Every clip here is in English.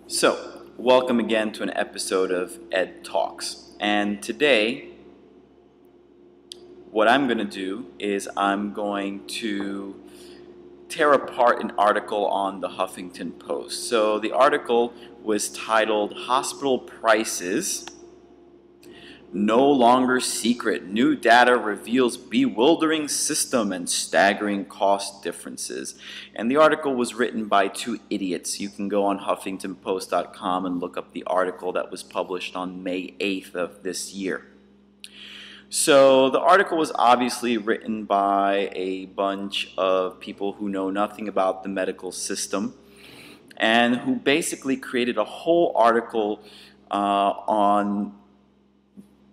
So, welcome again to an episode of Ed Talks. And today, what I'm going to do is I'm going to tear apart an article on the Huffington Post. So, the article was titled Hospital Prices No Longer Secret. New data reveals bewildering system and staggering cost differences. And the article was written by two idiots. You can go on HuffingtonPost.com and look up the article that was published on May 8th of this year. So the article was obviously written by a bunch of people who know nothing about the medical system and who basically created a whole article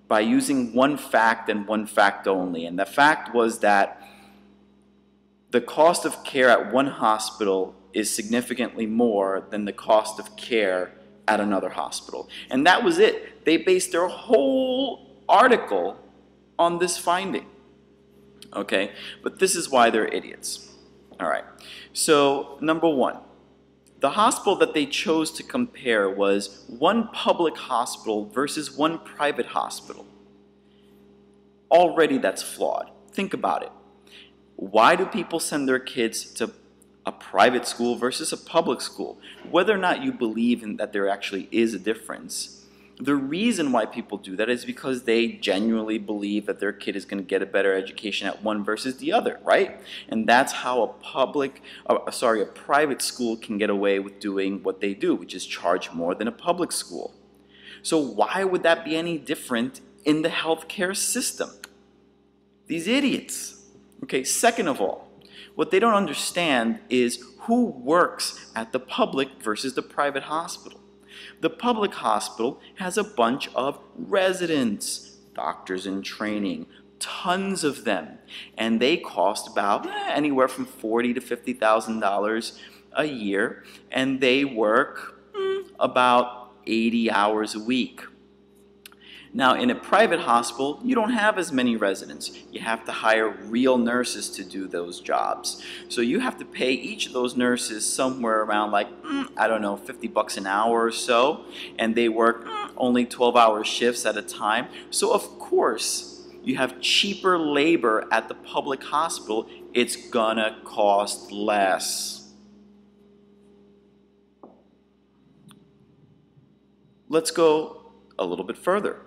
by using one fact and one fact only. And the fact was that the cost of care at one hospital is significantly more than the cost of care at another hospital. And that was it. They based their whole article on this finding. Okay? But this is why they're idiots. All right. So, number one, the hospital that they chose to compare was one public hospital versus one private hospital. Already that's flawed. Think about it. Why do people send their kids to a private school versus a public school? Whether or not you believe in that there actually is a difference, the reason why people do that is because they genuinely believe that their kid is going to get a better education at one versus the other, right? And that's how a private school can get away with doing what they do, which is charge more than a public school. So why would that be any different in the healthcare system? These idiots. Okay, second of all, what they don't understand is who works at the public versus the private hospital. The public hospital has a bunch of residents, doctors in training, tons of them, and they cost about anywhere from $40,000 to $50,000 a year, and they work about 80 hours a week. Now, in a private hospital, you don't have as many residents. You have to hire real nurses to do those jobs. So you have to pay each of those nurses somewhere around $50 an hour or so, and they work only 12-hour shifts at a time. So of course, you have cheaper labor at the public hospital. It's gonna cost less. Let's go a little bit further.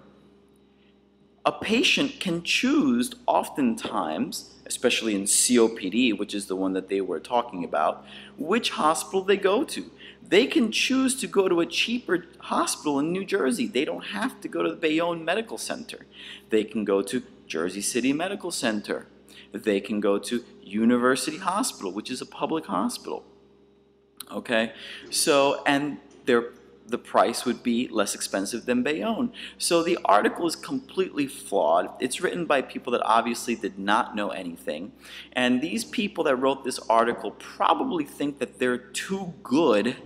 A patient can choose oftentimes, especially in COPD, which is the one that they were talking about, which hospital they go to. They can choose to go to a cheaper hospital in New Jersey. They don't have to go to the Bayonne Medical Center. They can go to Jersey City Medical Center. They can go to University Hospital, which is a public hospital. Okay? So, and the price would be less expensive than Bayonne. So the article is completely flawed. It's written by people that obviously did not know anything. And these people that wrote this article probably think that they're too good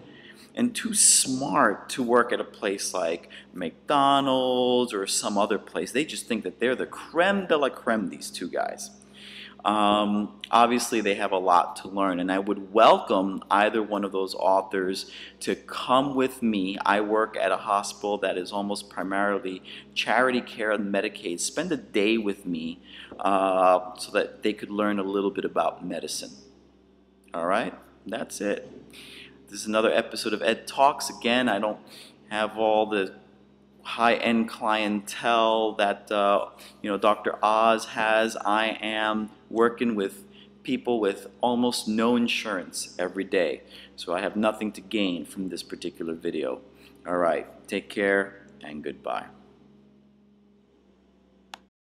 and too smart to work at a place like McDonald's or some other place. They just think that they're the creme de la creme, these two guys. Obviously they have a lot to learn, and I would welcome either one of those authors to come with me. I work at a hospital that is almost primarily charity care and Medicaid. Spend a day with me so that they could learn a little bit about medicine. All right, that's it. This is another episode of Ed Talks. Again, I don't have all the high-end clientele that Dr. Oz has. I am working with people with almost no insurance every day, so I have nothing to gain from this particular video. All right, take care and goodbye.